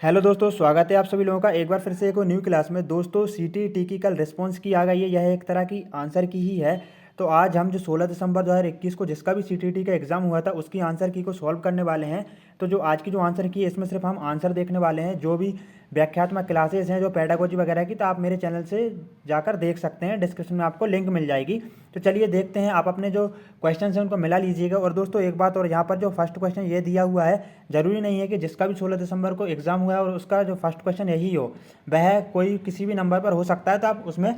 Hello दोस्तों, स्वागत है आप सभी लोगों का एक बार फिर से एक न्यू क्लास में। दोस्तों सीटीईटी की कल रिस्पांस की आ गई है, यह एक तरह की आंसर की ही है। तो आज हम जो 16 दिसंबर 2021 को जिसका भी सीटीईटी का एग्जाम हुआ था उसकी आंसर की को सॉल्व करने वाले हैं। तो जो आज की जो आंसर की है इसमें सिर्फ हम आंसर देखने वाले हैं। जो भी व्याख्यात्मक क्लासेस हैं जो पेडागोजी वगैरह की, तो आप मेरे चैनल से जाकर देख सकते हैं, डिस्क्रिप्शन में आपको लिंक मिल जाएगी। तो चलिए देखते हैं, आप अपने जो क्वेश्चन हैं उनको मिला लीजिएगा। और दोस्तों एक बात और, यहाँ पर जो फर्स्ट क्वेश्चन ये दिया हुआ है, ज़रूरी नहीं है कि जिसका भी 16 दिसंबर को एग्ज़ाम हुआ है और उसका जो फर्स्ट क्वेश्चन यही हो, वह कोई किसी भी नंबर पर हो सकता है। तो आप उसमें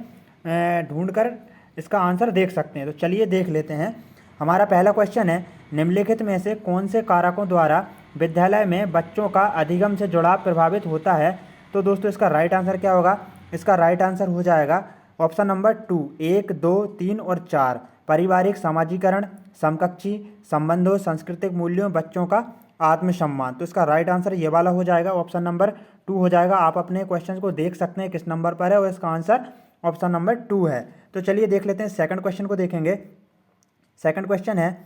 ढूंढ कर इसका आंसर देख सकते हैं। तो चलिए देख लेते हैं। हमारा पहला क्वेश्चन है, निम्नलिखित में से कौन से कारकों द्वारा विद्यालय में बच्चों का अधिगम से जुड़ाव प्रभावित होता है। तो दोस्तों इसका राइट आंसर क्या होगा? इसका राइट आंसर हो जाएगा ऑप्शन नंबर 2, 1, 2, 3 और 4। पारिवारिक समाजीकरण, समकक्षी संबंधों, सांस्कृतिक मूल्यों, बच्चों का आत्मसम्मान। तो इसका राइट आंसर ये वाला हो जाएगा, ऑप्शन नंबर 2 हो जाएगा। आप अपने क्वेश्चन को देख सकते हैं किस नंबर पर है, और इसका आंसर ऑप्शन नंबर 2 है। तो चलिए देख लेते हैं, सेकंड क्वेश्चन को देखेंगे। सेकंड क्वेश्चन है,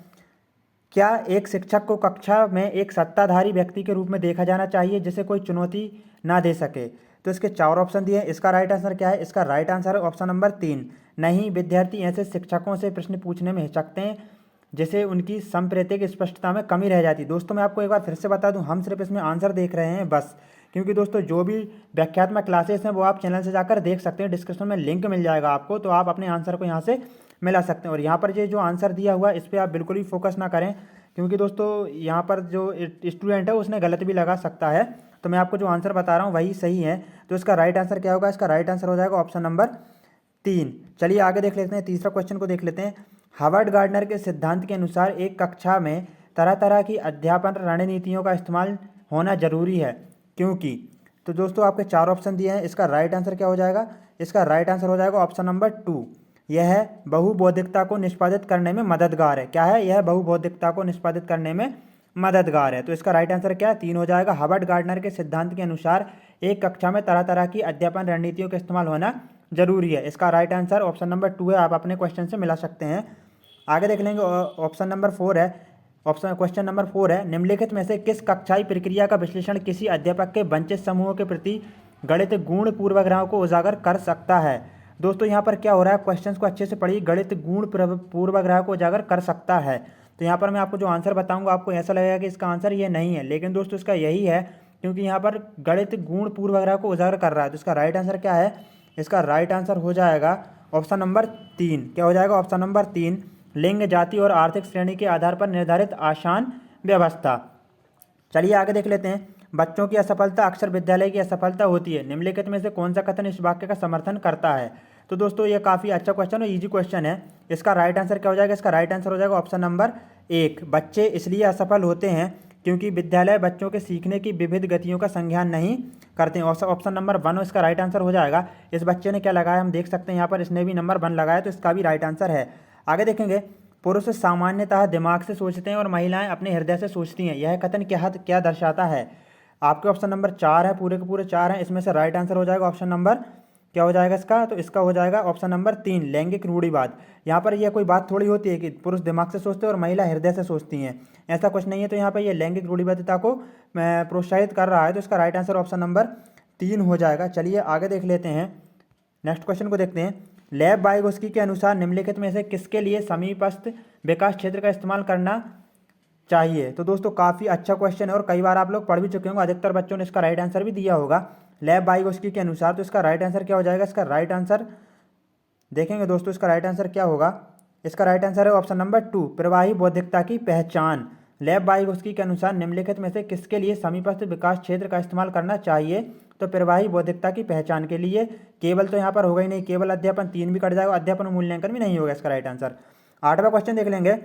क्या एक शिक्षक को कक्षा में एक सत्ताधारी व्यक्ति के रूप में देखा जाना चाहिए जिसे कोई चुनौती ना दे सके? तो इसके 4 ऑप्शन दिए हैं। इसका राइट आंसर क्या है? इसका राइट आंसर है ऑप्शन नंबर 3, नहीं। विद्यार्थी ऐसे शिक्षकों से प्रश्न पूछने में हिचकते हैं जिससे उनकी सांप्रदायिक स्पष्टता में कमी रह जाती है। दोस्तों मैं आपको एक बार फिर से बता दूं, हम सिर्फ इसमें आंसर देख रहे हैं बस, क्योंकि दोस्तों जो भी व्याख्यात्मक क्लासेस हैं वो आप चैनल से जाकर देख सकते हैं, डिस्क्रिप्शन में लिंक मिल जाएगा आपको, तो आप अपने आंसर को यहाँ से मिला सकते हैं। और यहाँ पर ये जो आंसर दिया हुआ है इस पर आप बिल्कुल भी फोकस ना करें, क्योंकि दोस्तों यहाँ पर जो स्टूडेंट है उसने गलत भी लगा सकता है। तो मैं आपको जो आंसर बता रहा हूँ वही सही है। तो इसका राइट आंसर क्या होगा? इसका राइट आंसर हो जाएगा ऑप्शन नंबर 3। चलिए आगे देख लेते हैं, तीसरा क्वेश्चन को देख लेते हैं। हार्वर्ड गार्डनर के सिद्धांत के अनुसार एक कक्षा में तरह तरह की अध्यापन रणनीतियों का इस्तेमाल होना जरूरी है, क्योंकि। तो दोस्तों आपके 4 ऑप्शन दिए हैं, इसका राइट आंसर क्या हो जाएगा? इसका राइट आंसर हो जाएगा ऑप्शन नंबर 2। यह बहुबौद्धिकता को निष्पादित करने में मददगार है। क्या है? यह बहुबौद्धिकता को निष्पादित करने में मददगार है। तो इसका राइट आंसर क्या है? 3 हो जाएगा। हार्वर्ड गार्डनर के सिद्धांत के अनुसार एक कक्षा में तरह तरह की अध्यापन रणनीतियों का इस्तेमाल होना जरूरी है। इसका राइट आंसर ऑप्शन नंबर 2 है, आप अपने क्वेश्चन से मिला सकते हैं। आगे देख लेंगे, ऑप्शन नंबर 4 है। ऑप्शन क्वेश्चन नंबर 4 है, निम्नलिखित में से किस कक्षाई प्रक्रिया का विश्लेषण किसी अध्यापक के वंचित समूहों के प्रति गणित गुण पूर्वाग्रहों को उजागर कर सकता है? दोस्तों यहाँ पर क्या हो रहा है, क्वेश्चंस को अच्छे से पढ़िए। गणित गुण पूर्वाग्रह को उजागर कर सकता है। तो यहाँ पर मैं आपको जो आंसर बताऊंगा आपको ऐसा लगेगा कि इसका आंसर ये नहीं है, लेकिन दोस्तों इसका यही है, क्योंकि यहाँ पर गणित गुण पूर्वाग्रह को उजागर कर रहा है। तो इसका राइट आंसर क्या है? इसका राइट आंसर हो जाएगा ऑप्शन नंबर 3। क्या हो जाएगा? ऑप्शन नंबर 3, लिंग, जाति और आर्थिक श्रेणी के आधार पर निर्धारित आसान व्यवस्था। चलिए आगे देख लेते हैं। बच्चों की असफलता अक्सर विद्यालय की असफलता होती है, निम्नलिखित में से कौन सा कथन इस वाक्य का समर्थन करता है? तो दोस्तों ये काफ़ी अच्छा क्वेश्चन और इजी क्वेश्चन है। इसका राइट आंसर क्या हो जाएगा? इसका राइट आंसर हो जाएगा ऑप्शन नंबर 1, बच्चे इसलिए असफल होते हैं क्योंकि विद्यालय बच्चों के सीखने की विविध गतियों का संज्ञान नहीं करते हैं। ऑप्शन नंबर 1 इसका राइट आंसर हो जाएगा। इस बच्चे ने क्या लगाया हम देख सकते हैं, यहाँ पर इसने भी नंबर 1 लगाया, तो इसका भी राइट आंसर है। आगे देखेंगे, पुरुष सामान्यतः दिमाग से सोचते हैं और महिलाएं अपने हृदय से सोचती हैं, यह कथन क्या दर्शाता है? आपके ऑप्शन नंबर 4 है, पूरे के पूरे 4 हैं, इसमें से राइट आंसर हो जाएगा ऑप्शन नंबर, क्या हो जाएगा इसका? तो इसका हो जाएगा ऑप्शन नंबर 3, लैंगिक रूढ़िवाद। यहाँ पर यह कोई बात थोड़ी होती है कि पुरुष दिमाग से सोचते हैं और महिला हृदय से सोचती हैं, ऐसा कुछ नहीं है। तो यहाँ पर यह लैंगिक रूढ़िवादिता को प्रोत्साहित कर रहा है। तो इसका राइट आंसर ऑप्शन नंबर 3 हो जाएगा। चलिए आगे देख लेते हैं, नेक्स्ट क्वेश्चन को देखते हैं। लेव वाइगोस्की के अनुसार निम्नलिखित में से किसके लिए समीपस्थ विकास क्षेत्र का इस्तेमाल करना चाहिए? तो दोस्तों काफ़ी अच्छा क्वेश्चन है और कई बार आप लोग पढ़ भी चुके होंगे, अधिकतर बच्चों ने इसका राइट आंसर भी दिया होगा। लेव वाइगोस्की के अनुसार, तो इसका राइट आंसर क्या हो जाएगा? इसका राइट आंसर देखेंगे दोस्तों, इसका राइट आंसर क्या होगा? इसका राइट आंसर है ऑप्शन नंबर 2, प्रवाही बौद्धिकता की पहचान। लेव वाइगोस्की के अनुसार निम्नलिखित में से किसके लिए समीपस्थ विकास क्षेत्र का इस्तेमाल करना चाहिए? तो प्रवाही बौद्धिकता की पहचान के लिए। केवल तो यहाँ पर होगा ही नहीं, केवल अध्यापन 3 भी कट जाएगा, अध्यापन मूल्यांकन भी नहीं होगा इसका राइट आंसर। 8वां क्वेश्चन देख लेंगे।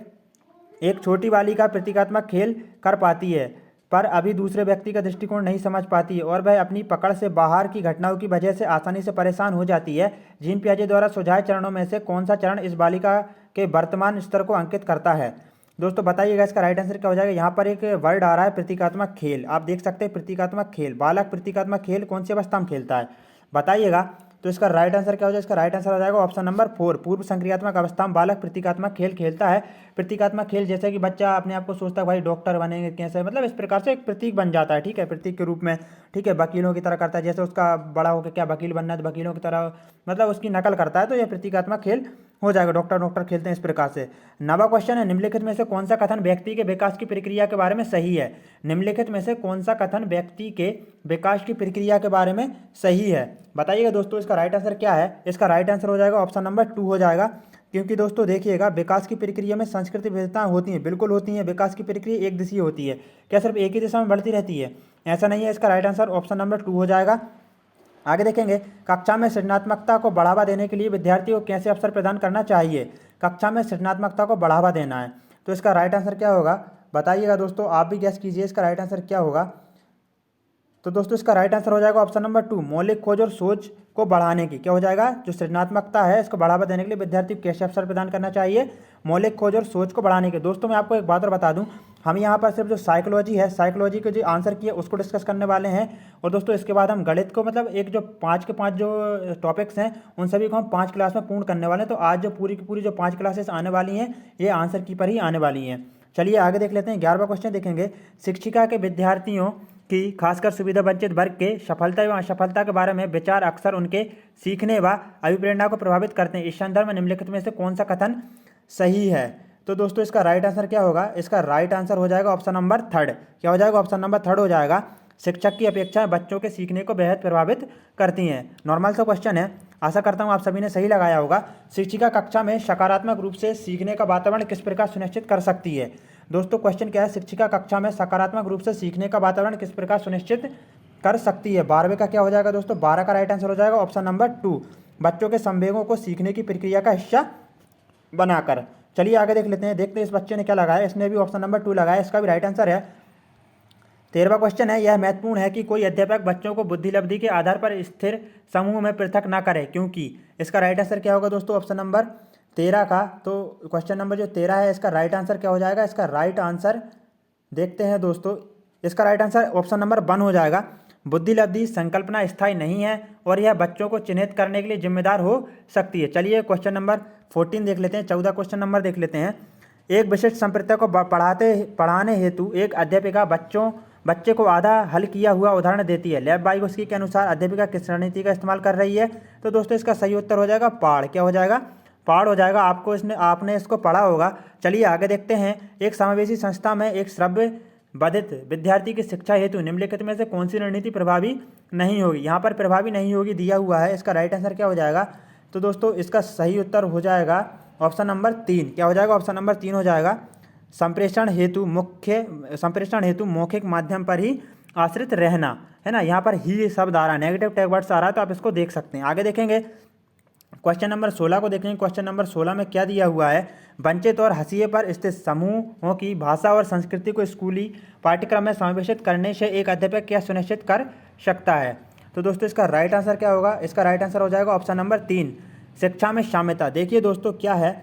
एक छोटी बालिका प्रतीकात्मक खेल कर पाती है पर अभी दूसरे व्यक्ति का दृष्टिकोण नहीं समझ पाती है और वह अपनी पकड़ से बाहर की घटनाओं की वजह से आसानी से परेशान हो जाती है। जीन पियाजे द्वारा सुझाए चरणों में से कौन सा चरण इस बालिका के वर्तमान स्तर को अंकित करता है? दोस्तों बताइएगा इसका राइट आंसर क्या हो जाएगा? यहाँ पर एक वर्ड आ रहा है प्रतीकात्मक खेल, आप देख सकते हैं प्रतीकात्मक खेल। बालक प्रतीकात्मक खेल कौन सी अवस्था में खेलता है बताइएगा। तो इसका राइट आंसर क्या हो जाएगा? इसका राइट आंसर हो जाएगा ऑप्शन नंबर 4। पूर्व संक्रियात्मक अवस्था में बालक प्रतीकात्मक खेल खेलता है। प्रतीकात्मक खेल जैसे कि बच्चा अपने आप को सोचता है भाई डॉक्टर बनेंगे कैसे, मतलब इस प्रकार से एक प्रतीक बन जाता है, ठीक है, प्रतीक के रूप में, ठीक है, वकीलों की तरह करता है, जैसे उसका बड़ा होकर क्या वकील बनना है तो वकीलों की तरह मतलब उसकी नकल करता है, तो यह प्रतीकात्मक खेल हो जाएगा, डॉक्टर डॉक्टर खेलते हैं इस प्रकार से। नवा क्वेश्चन है, निम्नलिखित में से कौन सा कथन व्यक्ति के विकास की प्रक्रिया के बारे में सही है? निम्नलिखित में से कौन सा कथन व्यक्ति के विकास की प्रक्रिया के बारे में सही है? बताइएगा दोस्तों, इसका राइट आंसर क्या है? इसका राइट आंसर हो जाएगा ऑप्शन नंबर 2 हो जाएगा, क्योंकि दोस्तों देखिएगा विकास की प्रक्रिया में सांस्कृतिक विविधताएं होती हैं, बिल्कुल होती हैं। विकास की प्रक्रिया एक दिशीय होती है, क्या सिर्फ एक ही दिशा में बढ़ती रहती है? ऐसा नहीं है। इसका राइट आंसर ऑप्शन नंबर 2 हो जाएगा। आगे देखेंगे, कक्षा में सृजनात्मकता को बढ़ावा देने के लिए विद्यार्थियों को कैसे अवसर प्रदान करना चाहिए? कक्षा में सृजनात्मकता को बढ़ावा देना है, तो इसका राइट आंसर क्या होगा? बताइएगा दोस्तों, आप भी गैस कीजिए इसका राइट आंसर क्या होगा। तो दोस्तों इसका राइट आंसर हो जाएगा ऑप्शन नंबर 2, मौलिक खोज और सोच को बढ़ाने की। क्या हो जाएगा? जो सृजनात्मकता है इसको बढ़ावा देने के लिए विद्यार्थी को कैसे अवसर प्रदान करना चाहिए? मौलिक खोज और सोच को बढ़ाने के। दोस्तों मैं आपको एक बात और बता दूं, हम यहाँ पर सिर्फ जो साइकोलॉजी है, साइकोलॉजी के जो आंसर किए उसको डिस्कस करने वाले हैं, और दोस्तों इसके बाद हम गणित को मतलब एक जो 5 के 5 जो टॉपिक्स हैं उन सभी को हम 5 क्लास में पूर्ण करने वाले हैं। तो आज जो पूरी की पूरी जो 5 क्लासेस आने वाली हैं ये आंसर की पर ही आने वाली हैं। चलिए आगे देख लेते हैं। 11वां क्वेश्चन देखेंगे, शिक्षिका के विद्यार्थियों की खासकर सुविधा वंचित वर्ग के सफलता एवं असफलता के बारे में विचार अक्सर उनके सीखने व अभिप्रेरणा को प्रभावित करते हैं। इस संदर्भ में निम्नलिखित में से कौन सा कथन सही है? तो दोस्तों इसका राइट आंसर क्या होगा? इसका राइट आंसर हो जाएगा ऑप्शन नंबर 3। क्या हो जाएगा? ऑप्शन नंबर 3 हो जाएगा। शिक्षक की अपेक्षाएं बच्चों के सीखने को बेहद प्रभावित करती हैं। नॉर्मल सा क्वेश्चन है, आशा करता हूं आप सभी ने सही लगाया होगा। शिक्षिका कक्षा में सकारात्मक रूप से सीखने का वातावरण किस प्रकार सुनिश्चित कर सकती है? दोस्तों क्वेश्चन क्या है, शिक्षिका कक्षा में सकारात्मक रूप से सीखने का वातावरण किस प्रकार सुनिश्चित कर सकती है? 12वें का क्या हो जाएगा दोस्तों? 12 का राइट आंसर हो जाएगा ऑप्शन नंबर 2, बच्चों के संवेगों को सीखने की प्रक्रिया का हिस्सा बनाकर। चलिए आगे देख लेते हैं, देखते हैं इस बच्चे ने क्या लगाया। इसने भी ऑप्शन नंबर 2 लगाया, इसका भी राइट आंसर है। 13वां क्वेश्चन है, यह महत्वपूर्ण है कि कोई अध्यापक बच्चों को बुद्धिलब्धि के आधार पर स्थिर समूह में पृथक न करे, क्योंकि। इसका राइट आंसर क्या होगा दोस्तों? ऑप्शन नंबर 13 का, तो क्वेश्चन नंबर जो 13 है इसका राइट आंसर क्या हो जाएगा? इसका राइट आंसर देखते हैं दोस्तों, इसका राइट आंसर ऑप्शन नंबर 1 हो जाएगा। बुद्धिलब्धि संकल्पना स्थायी नहीं है और यह बच्चों को चिन्हित करने के लिए जिम्मेदार हो सकती है। चलिए क्वेश्चन नंबर 14 देख लेते हैं, 14 क्वेश्चन नंबर देख लेते हैं। एक विशिष्ट संप्रदाय को पढ़ाने हेतु एक अध्यापिका बच्चे को आधा हल किया हुआ उदाहरण देती है। लैब वाइगोस्की के अनुसार अध्यापिका किस रणनीति का इस्तेमाल कर रही है? तो दोस्तों इसका सही उत्तर हो जाएगा पाढ़। क्या हो जाएगा? पाढ़ हो जाएगा। आपने इसको पढ़ा होगा। चलिए आगे देखते हैं, एक समावेशी संस्था में एक श्रव्य बाधित विद्यार्थी की शिक्षा हेतु निम्नलिखित में से कौन सी रणनीति प्रभावी नहीं होगी? यहाँ पर प्रभावी नहीं होगी दिया हुआ है, इसका राइट आंसर क्या हो जाएगा? तो दोस्तों इसका सही उत्तर हो जाएगा ऑप्शन नंबर 3। क्या हो जाएगा? ऑप्शन नंबर 3 हो जाएगा। संप्रेषण हेतु मौखिक माध्यम पर ही आश्रित रहना, है ना। यहाँ पर ही शब्द आ रहा है, नेगेटिव टैग वर्ड्स आ रहा है, तो आप इसको देख सकते हैं। आगे देखेंगे क्वेश्चन नंबर 16 को देखेंगे। क्वेश्चन नंबर 16 में क्या दिया हुआ है? वंचित और हसीए पर स्थित समूहों की भाषा और संस्कृति को स्कूली पाठ्यक्रम में समावेशित करने से एक अध्यापक क्या सुनिश्चित कर सकता है? तो दोस्तों इसका राइट आंसर क्या होगा? इसका राइट आंसर हो जाएगा ऑप्शन नंबर 3, शिक्षा में साम्यता। देखिए दोस्तों क्या है,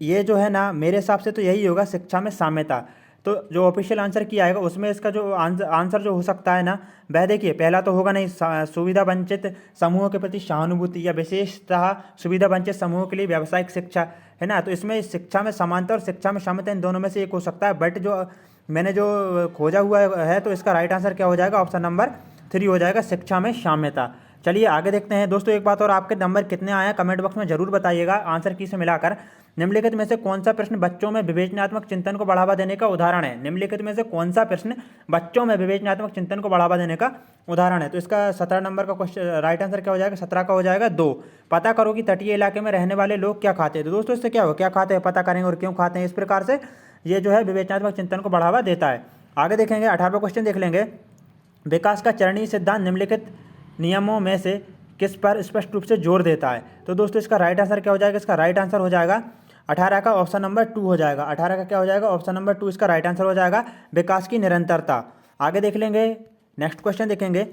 ये जो है ना, मेरे हिसाब से तो यही होगा, शिक्षा में साम्यता। तो जो ऑफिशियल आंसर किया आएगा उसमें इसका जो आंसर जो हो सकता है ना, वह देखिए पहला तो होगा नहीं, सुविधा वंचित समूहों के प्रति सहानुभूति या विशेषतः सुविधा वंचित समूहों के लिए व्यावसायिक शिक्षा, है ना। तो इसमें शिक्षा में समानता और शिक्षा में साम्यता इन दोनों में से एक हो सकता है, बट जो मैंने जो खोजा हुआ है तो इसका राइट आंसर क्या हो जाएगा? ऑप्शन नंबर 3 हो जाएगा, शिक्षा में साम्यता। चलिए आगे देखते हैं दोस्तों। एक बात और, आपके नंबर कितने आए हैं कमेंट बॉक्स में जरूर बताइएगा आंसर की से मिलाकर। निम्नलिखित में से कौन सा प्रश्न बच्चों में विवेचनात्मक चिंतन को बढ़ावा देने का उदाहरण है? निम्नलिखित में से कौन सा प्रश्न बच्चों में विवेचनात्मक चिंतन को बढ़ावा देने का उदाहरण है? तो इसका 17 नंबर का क्वेश्चन राइट आंसर क्या हो जाएगा? 17 का हो जाएगा 2, पता करो कि तटीय इलाके में रहने वाले लोग क्या खाते हैं। तो दोस्तों इससे क्या हो, क्या खाते हैं पता करेंगे और क्यों खाते हैं। इस प्रकार से ये जो है विवेचनात्मक चिंतन को बढ़ावा देता है। आगे देखेंगे 18वां क्वेश्चन देख लेंगे। विकास का चरणीय सिद्धांत निम्नलिखित नियमों में से किस पर स्पष्ट रूप से जोर देता है? तो दोस्तों इसका राइट आंसर क्या हो जाएगा? इसका राइट आंसर हो जाएगा 18 का ऑप्शन नंबर 2 हो जाएगा। 18 का क्या हो जाएगा? ऑप्शन नंबर 2 इसका राइट आंसर हो जाएगा, विकास की निरंतरता। आगे देख लेंगे, नेक्स्ट क्वेश्चन देखेंगे।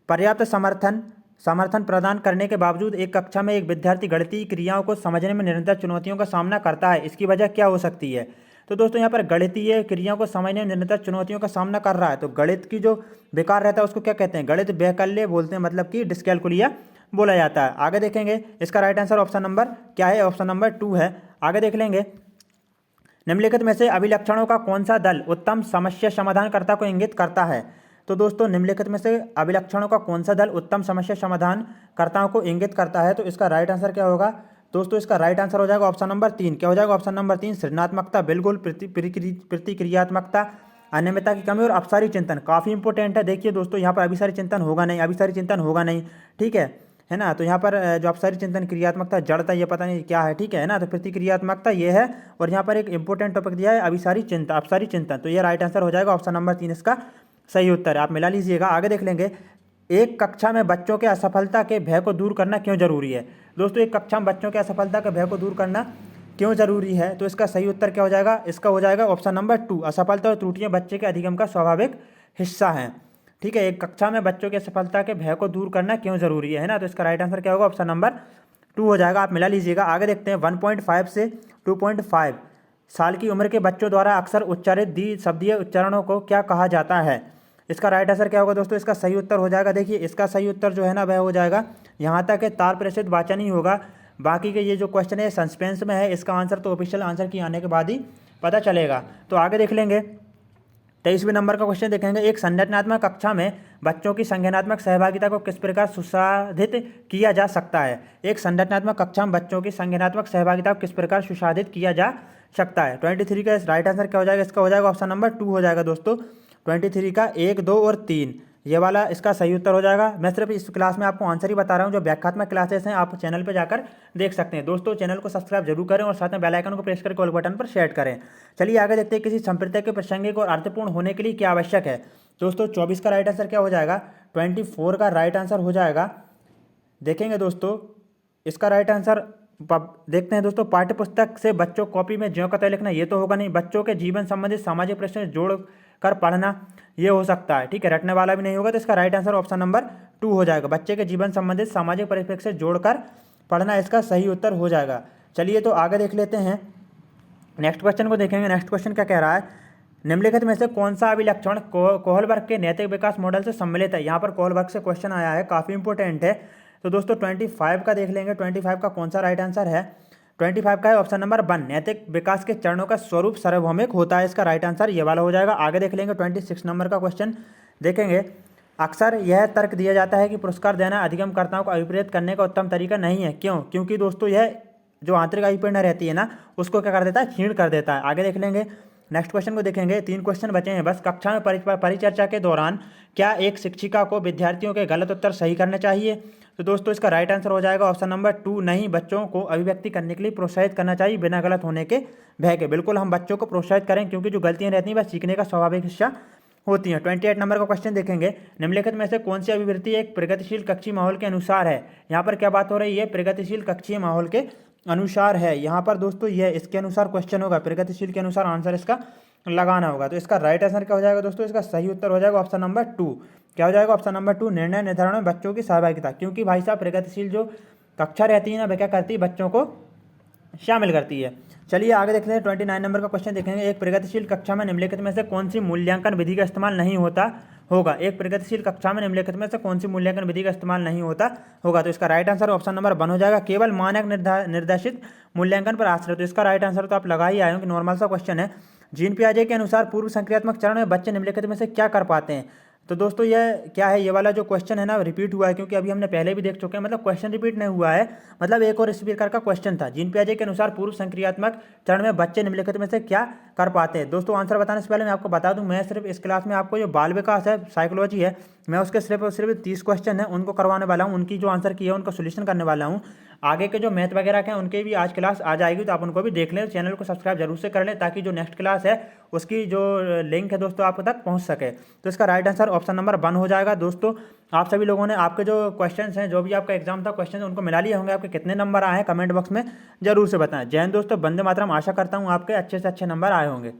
पर्याप्त समर्थन प्रदान करने के बावजूद एक कक्षा में एक विद्यार्थी गणितीय क्रियाओं को समझने में निरंतर चुनौतियों का सामना करता है, इसकी वजह क्या हो सकती है? तो दोस्तों यहाँ पर गणितीय क्रियाओं को समझने में निरंतर चुनौतियों का सामना कर रहा है। तो गणित की जो बेकार रहता है उसको क्या कहते हैं, गणित वैकल्य बोलते हैं, मतलब कि डिस्कैलकुलिया बोला जाता है। आगे देखेंगे इसका राइट आंसर ऑप्शन नंबर क्या है, ऑप्शन नंबर 2 है। आगे देख लेंगे, निम्नलिखित में से अभिलक्षणों का कौन सा दल उत्तम समस्या समाधानकर्ता को इंगित करता है। तो दोस्तों निम्नलिखित में से अभिलक्षणों का कौन सा दल उत्तम समस्या समाधानकर्ताओं को इंगित करता है। तो इसका राइट आंसर क्या होगा दोस्तों, इसका राइट आंसर हो जाएगा ऑप्शन नंबर 3। क्या हो जाएगा ऑप्शन नंबर 3, सृजनात्मकता, बिल्कुल, प्रतिक्रियात्मकता, अनियमितता की कमी और अपसारी चिंतन। काफ़ी इंपॉर्टेंट है। देखिए दोस्तों यहाँ पर अभिसारी चिंतन होगा नहीं, अभिसारी चिंतन होगा नहीं, ठीक है ना। तो यहाँ पर जो अपसारी चिंतन, क्रियात्मकता, जड़ता, ये पता नहीं क्या है, ठीक है ना। तो प्रतिक्रियात्मकता ये है, और यहाँ पर एक इंपॉर्टेंट टॉपिक दिया है अभिसारी चिंतन, अपसारी चिंतन। तो ये राइट आंसर हो जाएगा ऑप्शन नंबर 3, इसका सही उत्तर है। आप मिला लीजिएगा। आगे देख लेंगे, एक कक्षा में बच्चों के असफलता के भय को दूर करना क्यों जरूरी है। दोस्तों एक कक्षा में बच्चों के असफलता के भय को दूर करना क्यों जरूरी है। तो इसका सही उत्तर क्या हो जाएगा, इसका हो जाएगा ऑप्शन नंबर 2, असफलता और त्रुटियां बच्चे के अधिगम का स्वाभाविक हिस्सा हैं। ठीक है, एक कक्षा में बच्चों की असफलता के भय को दूर करना क्यों जरूरी है ना। तो इसका राइट आंसर क्या होगा, ऑप्शन नंबर 2 हो जाएगा। आप मिला लीजिएगा। आगे देखते हैं, 1.5 से 2.5 साल की उम्र के बच्चों द्वारा अक्सर उच्चारित द्विशब्दीय उच्चारणों को क्या कहा जाता है। इसका राइट आंसर क्या होगा दोस्तों, इसका सही उत्तर हो जाएगा, देखिए इसका सही उत्तर जो है ना वह हो जाएगा, यहाँ तक है तार प्रेषित वाचन ही होगा। बाकी के ये जो क्वेश्चन है सस्पेंस में है, इसका आंसर तो ऑफिशियल आंसर की आने के बाद ही पता चलेगा। तो आगे देख लेंगे, 23वें नंबर का क्वेश्चन देखेंगे, एक संरचनात्मक कक्षा में बच्चों की संज्ञानात्मक सहभागिता को किस प्रकार सुसाधित किया जा सकता है। एक संरचनात्मक कक्षा में बच्चों की संज्ञानात्मक सहभागिता को किस प्रकार सुसाधित किया जा सकता है। 23 का राइट आंसर क्या हो जाएगा, इसका हो जाएगा ऑप्शन नंबर 2 हो जाएगा दोस्तों। 23 का 1, 2 और 3 ये वाला इसका सही उत्तर हो जाएगा। मैं सिर्फ इस क्लास में आपको आंसर ही बता रहा हूँ, जो व्याख्यात्मक क्लासेस हैं आप चैनल पे जाकर देख सकते हैं। दोस्तों चैनल को सब्सक्राइब जरूर करें और साथ में बेल आइकन को प्रेस करके ऑल बटन पर शेयर करें। चलिए आगे देखते हैं, किसी संप्रदाय के प्रासंगिक और अर्थपूर्ण होने के लिए क्या आवश्यक है। दोस्तों 24 का राइट आंसर क्या हो जाएगा, 24 का राइट आंसर हो जाएगा, देखेंगे दोस्तों इसका राइट आंसर देखते हैं दोस्तों। पाठ्य पुस्तक से बच्चों कॉपी में ज्यों का त्यों लिखना ये तो होगा नहीं। बच्चों के जीवन संबंधित सामाजिक प्रश्न जोड़ कर पढ़ना ये हो सकता है, ठीक है, रटने वाला भी नहीं होगा। तो इसका राइट आंसर ऑप्शन नंबर 2 हो जाएगा, बच्चे के जीवन संबंधित सामाजिक परिप्रेक्ष्य से जोड़कर पढ़ना इसका सही उत्तर हो जाएगा। चलिए तो आगे देख लेते हैं, नेक्स्ट क्वेश्चन को देखेंगे। नेक्स्ट क्वेश्चन क्या कह रहा है, निम्नलिखित में से कौन सा अभिलक्षण कोहलबर्ग के नैतिक विकास मॉडल से सम्मिलित है। यहाँ पर कोहलबर्ग से क्वेश्चन आया है, काफ़ी इंपॉर्टेंट है। तो दोस्तों 25 का देख लेंगे, 25 का कौन सा राइट आंसर है। 25 का है ऑप्शन नंबर 1, नैतिक विकास के चरणों का स्वरूप सार्वभौमिक होता है। इसका राइट आंसर ये वाला हो जाएगा। आगे देख लेंगे 26 नंबर का क्वेश्चन देखेंगे, अक्सर यह तर्क दिया जाता है कि पुरस्कार देना अधिगमकर्ताओं को अभिप्रेरित करने का उत्तम तरीका नहीं है, क्यों। क्योंकि दोस्तों यह जो आंतरिक अभिप्रेरणा रहती है ना उसको क्या कर देता है, क्षीण कर देता है। आगे देख लेंगे, नेक्स्ट क्वेश्चन को देखेंगे, 3 क्वेश्चन बचे हैं बस। कक्षा में परिचर्चा के दौरान क्या एक शिक्षिका को विद्यार्थियों के गलत उत्तर सही करने चाहिए। तो दोस्तों इसका राइट आंसर हो जाएगा ऑप्शन नंबर 2, नहीं, बच्चों को अभिव्यक्ति करने के लिए प्रोत्साहित करना चाहिए बिना गलत होने के भय के। बिल्कुल हम बच्चों को प्रोत्साहित करें, क्योंकि जो गलतियां रहती हैं वह सीखने का स्वाभाविक हिस्सा होती हैं। 28 नंबर का क्वेश्चन देखेंगे, निम्नलिखित में से कौन सी अभिवृत्ति एक प्रगतिशील कक्षीय माहौल के अनुसार है। यहाँ पर क्या बात हो रही है, प्रगतिशील कक्षीय माहौल के अनुसार है। यहाँ पर दोस्तों यह इसके अनुसार क्वेश्चन होगा, प्रगतिशील के अनुसार आंसर इसका लगाना होगा। तो इसका राइट आंसर क्या हो जाएगा दोस्तों, इसका सही उत्तर हो जाएगा ऑप्शन नंबर 2। क्या हो जाएगा ऑप्शन नंबर 2, निर्णय निर्धारण में बच्चों की सहभागिता। क्योंकि भाई साहब प्रगतिशील जो कक्षा रहती है ना वह क्या करती है, बच्चों को शामिल करती है। चलिए आगे देखते हैं, 29 नंबर का क्वेश्चन देखेंगे, एक प्रगतिशील कक्षा में निम्नलिखित में से कौन सी मूल्यांकन विधि का इस्तेमाल नहीं होता होगा। एक प्रगतिशील कक्षा में निम्नलिखित में से कौन सी मूल्यांकन विधि का इस्तेमाल नहीं होता होगा। तो इसका राइट आंसर ऑप्शन नंबर 1 हो जाएगा, केवल मानक निर्देशित मूल्यांकन पर आश्रित। तो इसका राइट आंसर तो आप लगा ही आए हो कि नॉर्मल सा क्वेश्चन है। जीन पियाजे के अनुसार पूर्व संक्रियात्मक चरण में बच्चे निम्नलिखित में से क्या कर पाते हैं। तो दोस्तों यह क्या है, ये वाला जो क्वेश्चन है ना रिपीट हुआ है, क्योंकि अभी हमने पहले भी देख चुके हैं, मतलब क्वेश्चन रिपीट नहीं हुआ है, मतलब एक और इस प्रकार का क्वेश्चन था। जीन पियाजे के अनुसार पूर्व संक्रियात्मक चरण में बच्चे निम्नलिखित में से क्या कर पाते हैं। दोस्तों आंसर बताने से पहले मैं आपको बता दूं, मैं सिर्फ इस क्लास में आपको जो बाल विकास है, साइकोलॉजी है, मैं उसके सिर्फ और सिर्फ 30 क्वेश्चन है उनको करवाने वाला हूँ, उनकी जो आंसर की है उनका सोल्यूशन करने वाला हूँ। आगे के जो मैथ वगैरह के हैं उनके भी आज क्लास आ जाएगी, तो आप उनको भी देख लें। चैनल को सब्सक्राइब जरूर से कर लें, ताकि जो नेक्स्ट क्लास है उसकी जो लिंक है दोस्तों आप तक पहुंच सके। तो इसका राइट आंसर ऑप्शन नंबर 1 हो जाएगा। दोस्तों आप सभी लोगों ने आपके जो क्वेश्चंस हैं, जो भी आपका एग्जाम था क्वेश्चन उनको मिला लिए होंगे। आपके कितने नंबर आए हैं कमेंट बॉक्स में जरूर से बताएं। जय हिंद दोस्तों, वंदे मातरम। आशा करता हूँ आपके अच्छे से अच्छे नंबर आए होंगे।